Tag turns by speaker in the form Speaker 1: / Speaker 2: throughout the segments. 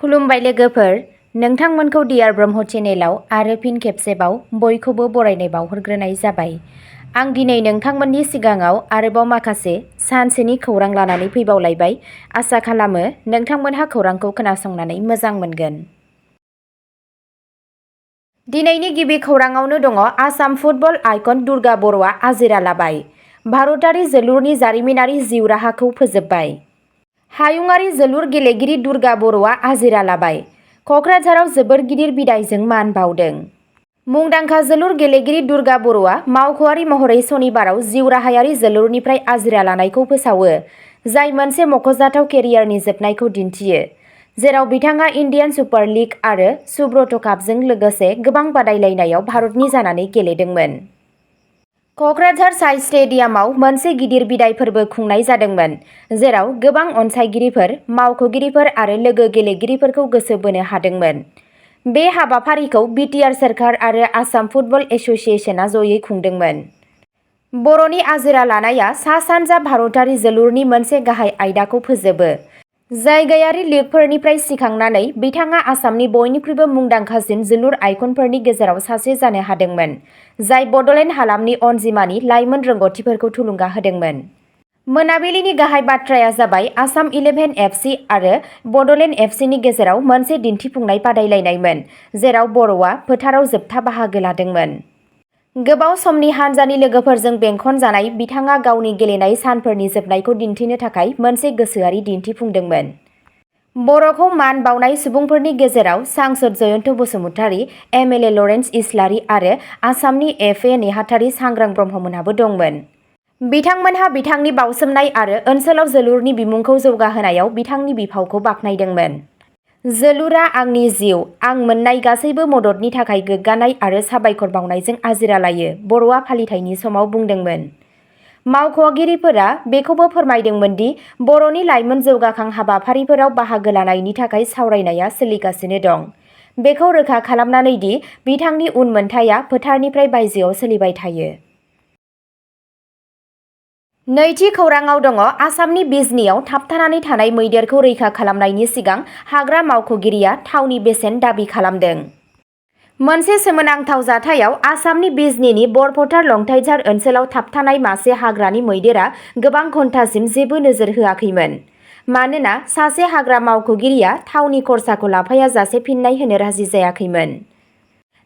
Speaker 1: खुलुमबाय लोगोफोर, नोंथांमोनखौ डियार ब्रह्म चेनेलाव आरो फिन खेबसेबाव बयखौबो बरायनाय बावहरग्रोनाय जाबाय। आं दिनै नोंथांमोननि सिगाङाव आरोबाव माखासे सानसेनि खौरां लानानै फैबावलायबाय। आसा खालामो नोंथांमोनहा खौरांखौ खोनासंनानै मोजां मोनगोन। दिनैनि गिबि खौराङावनो दङ आसाम फुटबल आइकन दुर्गा बर'आ आजिरा लाबाय। भारतारि जोलुरनि जारिमिनारि जिउ राहाखौ फोजोबबाय। हायुङारि जोलुर गेलेगिरि दुर्गा बर'आ आजिरा लाबाय। क'क्राझाराव जोबोर गिदिर बिदायजों मान बावदों। मुंदांखा जोलुर गेलेगिरि दुर्गा बर'आ मावख'आरि महरै सनिबाराव जिउ राहायारि जोलुरनिफ्राय आजिरा लानायखौ फोसावो, जाय मोनसे मख'जाथाव केरियारनि जोबनायखौ दिन्थियो, जेराव बिथाङा इन्डियान सुपार लिग आरो सुब्रत कापजों लोगोसे गोबां बादायलायनायाव भारतनि जानानै गेलेदोंमोन। क'क्राझार साइ स्टेडियामाव मोनसे गिदिर बिदाय फोरबो खुंनाय जादोंमोन, जेराव गोबां अनसायगिरिफोर, मावख'गिरिफोर आरो लोगो गेलेगिरिफोरखौ गोसो बोनो हादोंमोन। बे हाबाफारिखौ बिटिआर सोरखार आरो आसाम फुटबल एस'सिएशनआ जयै खुंदोंमोन। बर'नि आजिरा लानाया सा-सानजा भारतारि जोलुरनि मोनसे गाहाय आयदाखौ फोजोबो। जायगायारि लिगफोरनिफ्राय सिखांनानै बिथाङा आसामनि बयनिख्रुइबो मुंदांखासिन जोलुर आइकनफोरनि गेजेराव सासे जानो हादोंमोन, जाय बड'लेण्ड हालामनि अनजिमानि लाइमोन रोंग'थिफोरखौ थुलुंगा होदोंमोन। मोनाबिलिनि गाहाय बाथ्राया जाबाय आसाम 11 एफसि आरो बड'लेण्ड एफसिनि गेजेराव मोनसे दिन्थिफुंनाय बादायलायनायमोन, जेराव बर'आ फोथाराव जोबथा बाहागो लादोंमोन। गोबाव समनि हानजानि लोगोफोरजों बेंखनजानाय बिथाङा गावनि गेलेनाय सानफोरनि जोबनायखौ दिन्थिनो थाखाय मोनसे गोसोआरि दिन्थिफुंदोंमोन। बर'खौ मान बावनाय सुबुंफोरनि गेजेराव सांसद जयन्त बसुमतारी, एमएलए लरेन्स इस्लारि आरो आसामनि एफए नेहाथारि सांग्रां ब्रह्ममोनहाबो दंमोन। बिथांमोनहा बिथांनि बावसोमनाय आरो ओनसोलाव जोलुरनि बिमुंखौ जौगाहोनायाव बिथांनि बिफावखौ बाख्नायदोंमोन। जोलुरा आंनि जिउ, आं मोन्नाय गासैबो मददनि थाखाय गोग्गानाय आरो साबायखर बावनायजों आजिरा लायो, बर'आ फालिथायनि समाव बुंदोंमोन। मावख'गिरिफोरा बेखौबो फोरमायदोंमोन दि बर'नि लाइमोन जौगाखां हाबाफारिफोराव बाहागो लानायनि थाखाय सावरायनाया सोलिगासिनो दं, बेखौ रोखा खालामनानै दि बिथांनि उनमोनथाइया फोथारनिफ्राय बायजोआव सोलिबाय थायो। नैथि खौराङाव दङ आसामनि बिजनीआव थाबथानानै थानाय मैदेरखौ रैखा खालामनायनि सिगां हाग्रा मावख'गिरिया थावनि बेसेन दाबि खालामदों। मोनसे सोमोनांथाव जाथायाव आसामनि बिजनीनि बरफथार लंथाइझार ओनसोलाव थाबथानाय मासे हाग्रानि मैदेरा गोबां घन्टासिम जेबो नोजोर होआखैमोन, मानोना सासे हाग्रा मावख'गिरिया थावनि खरसाखौ लाफायाजासे फिन्नाय होनो राजि जायाखैमोन।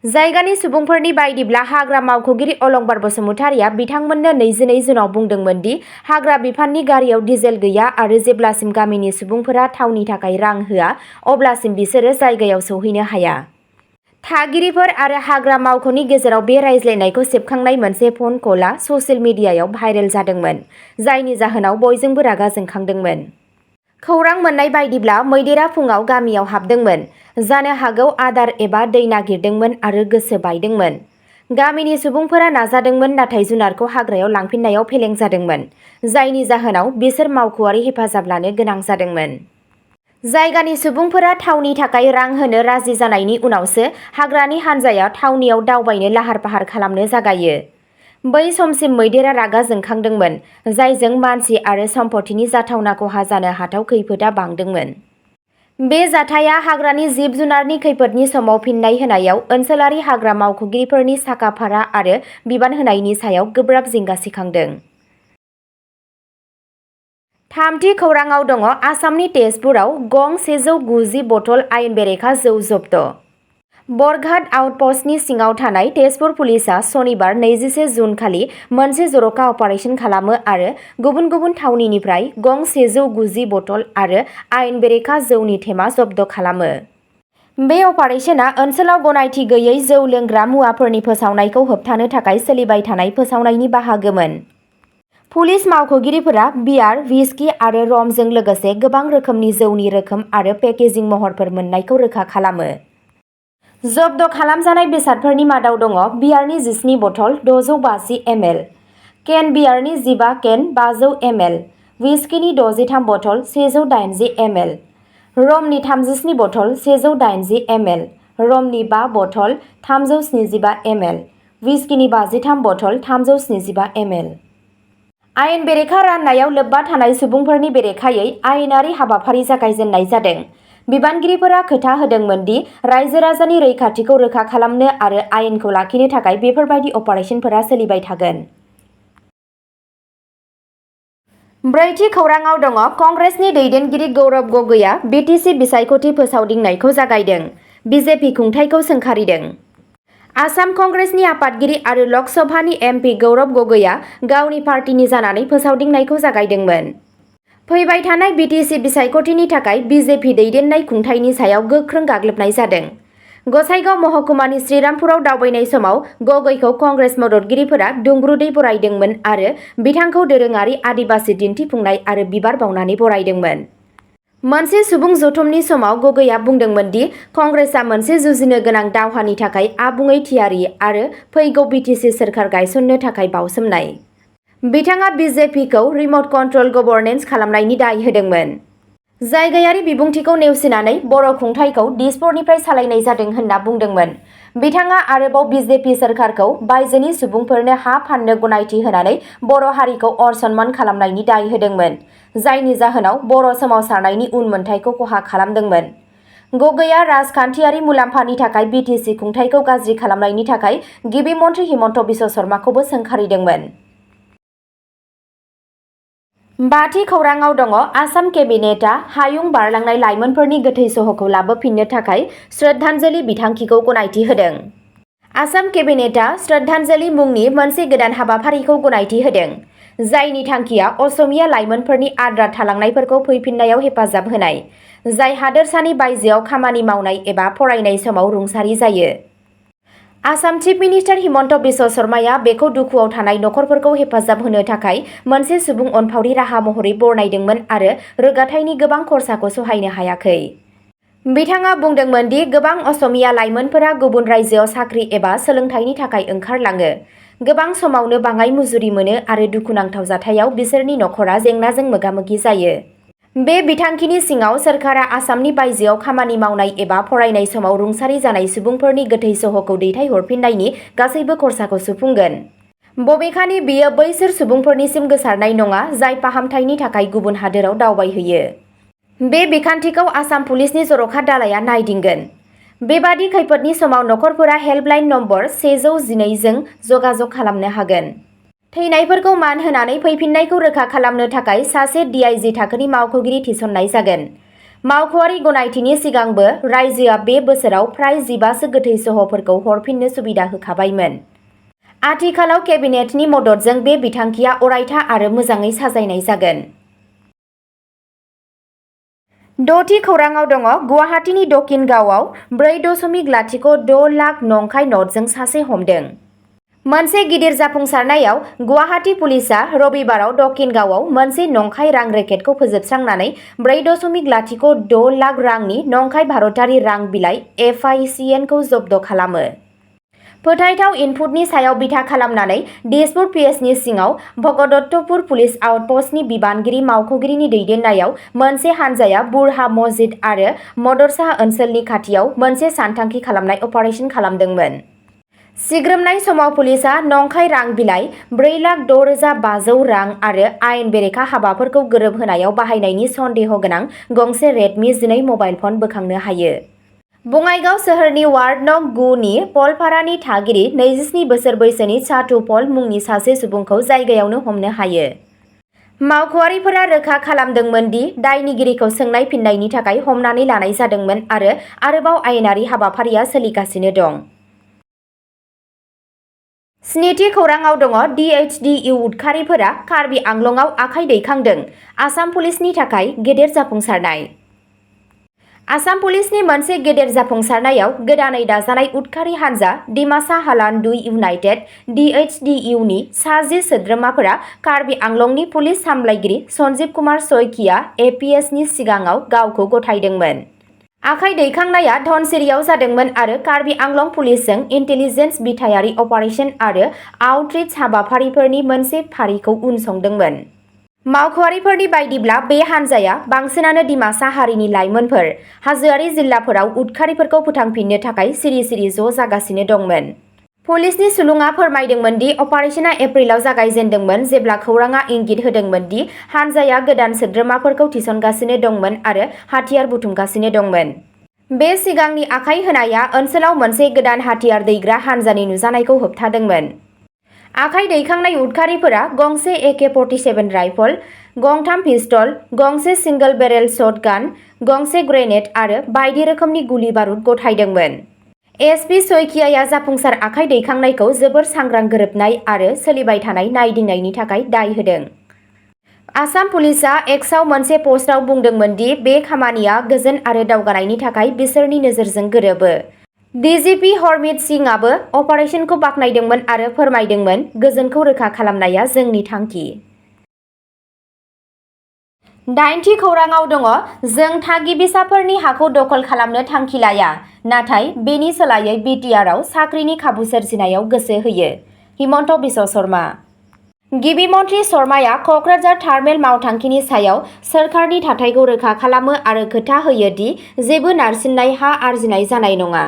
Speaker 1: जायगानि सुबुंफोरनि बायदिब्ला हाग्रा मावख'गिरि अलंबार बसुमतारीआ बिथांमोननो 22 जुनआव बुंदोंमोन दि हाग्रा बिफाननि गारियाव डिजेल गैया आरो जेब्लासिम गामिनि सुबुंफोरा थावनि थाखाय रां होआ अब्लासिम बिसोरो जायगायाव सौहैनो हाया। थागिरिफोर आरो हाग्रा मावख'नि गेजेराव बे रायज्लायनायखौ सेबखांनाय मोनसे फन कलआ ससियेल मिडियायाव भाइरेल जादोंमोन, जायनि जाहोनाव बयजोंबो रागा जोंखांदोंमोन। खौरां मोन्नाय बायदिब्ला मैदेरा फुंआव गामियाव हाबदोंमोन, जानो हागौ आदार एबा दै नागिरदोंमोन आरो गोसो बायदोंमोन। गामिनि सुबुंफोरा नाजादोंमोन नाथाय जुनारखौ हाग्रायाव लांफिननायाव फेलें जादोंमोन, जायनि जाहोनाव बिसोर मावख'आरि हेफाजाब लानो गोनां जादोंमोन। जायगानि सुबुंफोरा थावनि थाखाय रां होनो राजि जानायनि उनावसो हाग्रानि हानजाया थावनियाव दावबायनो लाहार-फाहार खालामनो जागायो। बै समसिम मैदेरा रागा जोंखांदोंमोन, जायजों मानसि आरो सम्पथिनि जाथावना खहा जानो हाथाव खैफोदआ बांदोंमोन। बे जाथाया हाग्रानि जिब-जुनारनि खैफोदनि समाव फिन्नाय होनायाव ओनसोलारि हाग्रा मावख'गिरिफोरनि साखा-फारा आरो बिबान होनायनि सायाव गोब्राब जिंगा सिखांदों। थामथि खौराङाव दङ आसामनि तेजपुराव गं 190 बथल आयेन बेरेखा जौ जब्द'। बरघाट आउटप'स्टनि सिङाव थानाय तेजपुर पुलिसआ सनिबार 21 जुन खालि मोनसे जर'खा अपारेसन खालामो आरो गुबुन गुबुन थावनिनिफ्राय गं 190 बथल आरो आयेन बेरेखा जौनि थेमा जब्द' खालामो। बे अपारेशना ओनसोलाव गनायथि गैयै जौ लोंग्रा मुवाफोरनि फोसावनायखौ होबथानो थाखाय सोलिबाय थानाय फोसावनायनि बाहागोमोन। पुलिस मावख'गिरिफोरा बियार, व्हिस्की आरो रमजों लोगोसे गोबां रोखोमनि जौनि रोखोम आरो पेकेजिं महरफोर मोन्नायखौ रोखा खालामो। जब्द' खालामजानाय बेसादफोरनि मादाव दङ बियारनि 17 बथल 650 ml, केन बियारनि 15 केन 500 ml, व्हिस्कीनि 63 बथल 180 ml, रमनि 37 बथल 180 ml, रमनि 5 बथल 375 ml, व्हिस्कीनि 53 बथल 375 ml। आयेन बेरेखा राननायाव लोब्बा थानाय सुबुंफोरनि बेरेखायै आयेनारि हाबाफारि जागायजेननाय जादों। बिबानगिरिफोरा खोथा होदोंमोन दि रायजो राजानि रैखाथिखौ रोखा खालामनो आरो आयेनखौ लाखिनो थाखाय बेफोरबायदि अपारेसनफोरा सोलिबाय थागोन। ब्रैथि खौराङाव दङ कंग्रेसनि दैदेनगिरि गौरब गगैआ बिटिसि बिसायख'थि फोसावदिंनायखौ जागायदों, बिजेपि खुंथायखौ सोंखारिदों। आसाम कंग्रेसनि आफादगिरि आरो लकसभानि एमपि गौरब गगैआ गावनि पार्टिनि जानानै फोसावदिंनायखौ जागायदोंमोन। फैबाय थानाय बिटिसि बिसायख'थिनि थाखाय बिजेपि दैदेननाय खुंथायनि सायाव गोख्रों गाग्लोबनाय जादों। गसाइगाव महकुमानि श्रीरामपुराव दावबायनाय समाव गगैखौ कंग्रेस मददगिरिफोरा दुंब्रुदै बरायदोंमोन आरो बिथांखौ दोरोङारि आदिबासि दिन्थिफुंनाय आरो बिबार बावनानै बरायदोंमोन। मोनसे सुबुं जथुमनि समाव गगैआ बुंदोंमोन दि कंग्रेसआ मोनसे जुजिनो गोनां दावहानि थाखाय आबुङै थियारि आरो फैगौ बिटिसि सोरखार गायसननो थाखाय बावसोमनाय। बिथाङा बिजेपिखौ रिमट कन्ट्रल गभर्नेन्स खालामनायनि दाय होदोंमोन। जायगायारि बिबुंथिखौ नेवसिनानै बर' खुंथायखौ दिसपुरनिफ्राय सालायनाय जादों होनना बुंदोंमोन। बिथाङा आरोबाव बिजेपि सोरखारखौ बायजोनि सुबुंफोरनो हा फाननो गनायथि होनानै बर' हारिखौ अर-सनमान खालामनायनि दाय होदोंमोन, जायनि जाहोनाव बर' सोमावसारनायनि उनमोनथायखौ खहा खालामदोंमोन। गगैआ राजखान्थियारि मुलाम्फानि थाखाय बिटिसि खुंथायखौ गाज्रि खालामनायनि थाखाय गिबि मन्थ्रि हिमन्त बिश्व शर्माखौबो सोंखारिदोंमोन। बाथि खौराङाव दङ आसाम केबिनेटआ हायुं बारलांनाय लाइमोनफोरनि गोथै सह'खौ लाबोफिननो थाखाय श्रद्धांजलि बिथांखिखौ गनायथि होदों। आसाम केबिनेटआ श्रद्धांजलि मुंनि मोनसे गोदान हाबाफारिखौ गनायथि होदों, जायनि थांखिया असमिया लाइमोनफोरनि आद्रा थालांनायफोरखौ फैफिननायाव हेफाजाब होनाय, जाय हादोरसानि बायजोआव खामानि मावनाय एबा फरायनाय समाव रुंसारि जायो। आसाम चिफ मिनिस्टार हिमन्त बिश्व शर्माया बेखौ दुखुआव थानाय नखरफोरखौ हेफाजाब होनो थाखाय मोनसे सुबुं अनफावरि राहा महरै बरनायदोंमोन आरो रोगाथायनि गोबां खरसाखौ सहायनो हायाखै। बिथाङा बुंदोंमोन दि गोबां असमिया लाइमोनफोरा गुबुन रायजोआव साख्रि एबा सोलोंथायनि थाखाय ओंखारलाङो, गोबां समावनो बाङाइ मुजुरि मोनो आरो दुखुनांथाव जाथायाव बिसोरनि नखरा जेंनाजों मोगा-मोगि जायो। बे बिथांखिनि सिङाव सोरखारा आसामनि बायजोआव खामानि मावनाय एबा फरायनाय समाव रुंसारि जानाय सुबुंफोरनि गोथै सह'खौ दैथायहरफिननायनि गासैबो खरसाखौ सुफुंगोन। बबेखानि बेयो बैसोर सुबुंफोरनिसिम गोसारनाय नङा जाय फाहामथायनि थाखाय गुबुन हादोराव दावबायहैयो। बे बिखान्थिखौ आसाम पुलिसनि जर'खा दालाइआ नायदिंगोन। बेबादि खैफोदनि समाव नखरफोरा हेल्पलाइन नम्बर 112 जों जगाजग खालामनो हागोन। थैनायफोरखौ मान होनानै फैफिन्नायखौ रोखा खालामनो थाखाय सासे डिआइजि थाखोनि मावख'गिरि थिसननाय जागोन। मावख'आरि गनायथिनि सिगांबो रायजोआ बे बोसोराव फ्राय 15 सो गोथै सह'फोरखौ हरफिननो सुबिदा होखाबायमोन। आथिखालाव केबिनेटनि मददजों बे बिथांखिया अरायथा आरो मोजाङै साजायनाय जागोन। द'थि खौराङाव दङ गुवाहाटीनि दकिनगावआव 4.06 लाख नंखाय नटजों सासे हमदों। मोनसे गिदिर जाफुंसारनायाव गुवाहाटी पुलिसआ रबिबाराव दकिनगावआव मोनसे नंखाय रां रेकेटखौ फोजोबस्रांनानै 4.06 लाख रांनि नंखाय भारतारि रां बिलाइ FICNखौ जब्द खालामो। फोथायथाव इनपुटनि सायाव बिथा खालामनानै दिसपुर पिएसनि सिङाव भगदत्तपुर पुलिस आउटपस्टनि बिबानगिरि मावख'गिरिनि दैदेननायाव मोनसे हानजाया बुरहा मस्जिद आरो मदरसा ओनसोलनि खाथियाव मोनसे सानथांखि खालामनाय अपारेसन खालामदोंमोन। सिग्रोमनाय समाव पुलिसआ नंखाय रां बिलाइ 4,06,500 रां आरो आयेन बेरेखा हाबाफोरखौ गोरोबहोनायाव बाहायनायनि सन्देह गोनां गंसे रेडमि 12 मबाइल फन बोखांनो हायो। बङाइगाव सोहोरनि वार्ड नं 9 नि पलपारानि थागिरि 27 बोसोर बैसोनि चाटु पल मुंनि सासे सुबुंखौ जायगायावनो हमनो हायो। मावख'आरिफोरा रोखा खालामदोंमोन दि दायनिगिरिखौ सोंनाय फिननायनि थाखाय हमनानै लानाय जादोंमोन आरो आरोबाव आयेनारि हाबाफारिया सोलिगासिनो दं। स्निथि खौराङाव दङ DHDU उदखारिफोरा कार्बि आंलंआव आखाइ दैखांदों, आसाम पुलिसनि थाखाय गेदेर जाफुंसारनाय। आसाम पुलिसनि मोनसे गेदेर जाफुंसारनायाव गोदानै दाजानाय उदखारि हानजा डिमासा हालान 2 इउनाइटेड DHDU नि सा 10 सोद्रोमाफोरा कार्बि आंलंनि पुलिस सामलायगिरि सन्जीब कुमार शइकिया APS नि सिगाङाव गावखौ गथायदोंमोन। आखाइ दैखांनाया धनसिरियाव जादोंमोन आरो कार्बि आंलं पुलिसजों इन्टेलिजेन्स बिथायारि अपारेसन आरो आउटरिच हाबाफारिफोरनि मोनसे फारिखौ उनसंदोंमोन। मावख'आरिफोरनि बायदिब्ला बे हानजाया बांसिनानो डिमासा हारिनि लाइमोनफोर, हाजोआरि जिल्लाफोराव उदखारिफोरखौ फोथांफिननो थाखाय सिरि-सिरि ज' जागासिनो दंमोन। पुलिसनि सुलुङा फोरमायदोंमोन दि अपारेशना एप्रिलाव जागायजेन्दोंमोन जेब्ला खौराङा इंगित होदोंमोन दि हानजाया गोदान सोद्रोमाफोरखौ थिसनगासिनो दंमोन आरो हाथियार बुथुमगासिनो दंमोन। बे सिगांनि आखाइ होनाया ओनसोलाव मोनसे गोदान हाथियार दैग्रा हानजानि नुजानायखौ होबथादोंमोन। आखाइ दैखांनाय उदखारिफोरा गंसे AK-47 राइफल, गंथाम पिस्तल, गंसे सिंगल बेरेल शटगान, गंसे ग्रेनेड आरो बायदि रोखोमनि गुलि बारुद गथायदोंमोन। एसपि शइकियाआ जाफुंसार आखाइ दैखांनायखौ जोबोर सांग्रां गोरोबनाय आरो सोलिबाय थानाय नायदिंनायनि थाखाय दाय होदों। आसाम पुलिसआ एक्सआव मोनसे पस्टआव बुंदोंमोन दि बे खामानिया गोजोन आरो दावगानायनि थाखाय बिसोरनि नोजोरजों गोरोबो। DGP हरमीत सिंहआबो अपारेशनखौ बाख्नायदोंमोन आरो फोरमायदोंमोन, गोजोनखौ रोखा खालामनाया जोंनि थांखि। 8थि खौराङाव दङ, जों थागिबिसाफोरनि हाखौ दखल खालामनो थांखि लाया, नाथाय बेनि सोलायै बिटिआरआव साख्रिनि खाबु सोरजिनायाव गोसो होयो। हिमन्त बिश्व शर्मा। गिबि मन्थ्रि शर्माया क'क्राझार थार्मेल मावथांखिनि सायाव सोरखारनि थाथायखौ रोखा खालामो आरो खोथा होयो दि जेबो नारसिननाय हा आरजिनाय जानाय नङा।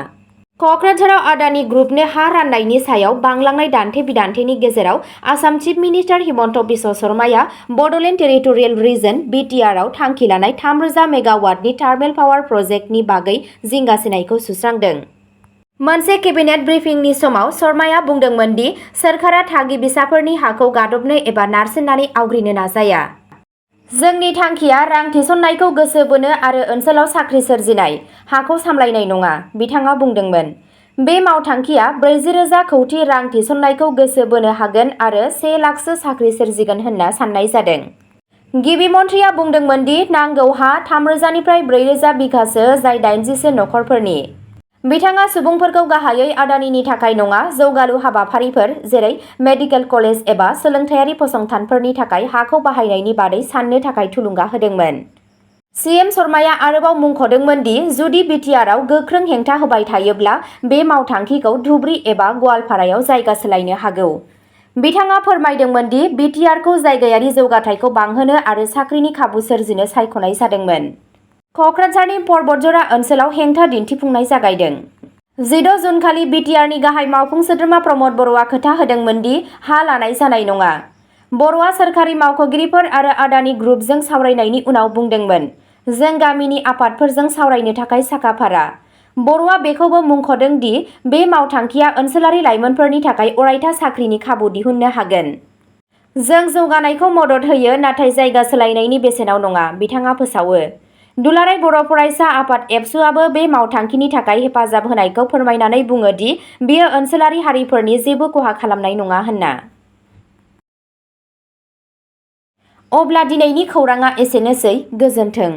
Speaker 1: क'क्राझाराव आदानि ग्रुपनो हा राननायनि सायाव बांलांनाय दान्थे-बिदान्थेनि गेजेराव आसाम चिफ मिनिस्टार हिमन्त बिश्व शर्माया बड'लेण्ड टेरिटरियेल रिजन (बिटिआरआव) थांखि लानाय 3000 मेगावाटनि थार्मेल पावार प्रजेक्टनि बागै जिंगासिनायखौ सुस्रांदों। मोनसे केबिनेट ब्रिफिंनि समाव शर्माया बुंदोंमोन दि सोरखारा थागिबिसाफोरनि हाखौ गादबनो एबा नारसिननानै आवग्रिनो नाजाया। जोंनि थांखिया रां थिसननायखौ गोसो बोनो आरो ओनसोलाव साख्रि सोरजिनाय, हाखौ सामलायनाय नङा, बिथाङा बुंदोंमोन। बे मावथांखिया 40,000 कौटि रां थिसननायखौ गोसो बोनो हागोन आरो 1 लाखसो साख्रि सोरजिगोन होनना साननाय जादों। गिबि मन्थ्रिया बुंदोंमोन दि नांगौ हा 3,000 निफ्राय 4,000 बिघासो जाय 80सो नखरफोरनि। बिथाङा सुबुंफोरखौ गाहायै आदानिनि थाखाय नङा, जौगालु हाबाफारिफोर जेरै मेडिकेल कलेज एबा सोलोंथायारि फसंथानफोरनि थाखाय हाखौ बाहायनायनि बादै साननो थाखाय थुलुंगा होदोंमोन। सीएम शर्माया आरोबाव मुंख'दोंमोन दि जुदि बिटिआरआव गोख्रों हेंथा होबाय थायोब्ला बे मावथांखिखौ धुबरी एबा गवालपारायाव जायगा सोलायनो हागौ। बिथाङा फोरमायदोंमोन दि बिटिआरखौ जायगायारि जौगाथायखौ बांहोनो आरो साख्रिनि खाबु सोरजिनो सायख'नाय जादोंमोन। क'क्राझारनि पर्बतजरा ओनसोलाव हेंथा दिन्थिफुंनाय जागायदों। 16 जुनखालि बिटिआरनि गाहाय मावफुं सोद्रोमा प्रमद बर'आ खोथा होदोंमोन दि हा लानाय जानाय नङा। बर'आ सोरखारि मावख'गिरिफोर आरो आदानि ग्रुपजों सावरायनायनि उनाव बुंदोंमोन, जों गामिनि आफादफोरजों सावरायनो थाखाय साखाफारा। बर'आ बेखौबो मुंख'दों दि बे मावथांखिया ओनसोलारि लाइमोनफोरनि थाखाय अरायथा साख्रिनि खाबु दिहुननो हागोन। जों जौगानायखौ मदद होयो नाथाय जायगा सोलायनायनि बेसेनाव नङा, बिथाङा फोसावो। दुलाराय बर' फरायसा आफाद एबसुआबो बे मावथांखिनि थाखाय हेफाजाब होनायखौ फोरमायनानै बुङो दि बेयो ओनसोलारि हारिफोरनि जेबो खहा खालामनाय नङा होनना। अब्ला दिनैनि खौराङा एसेनोसै, गोजोन्थों।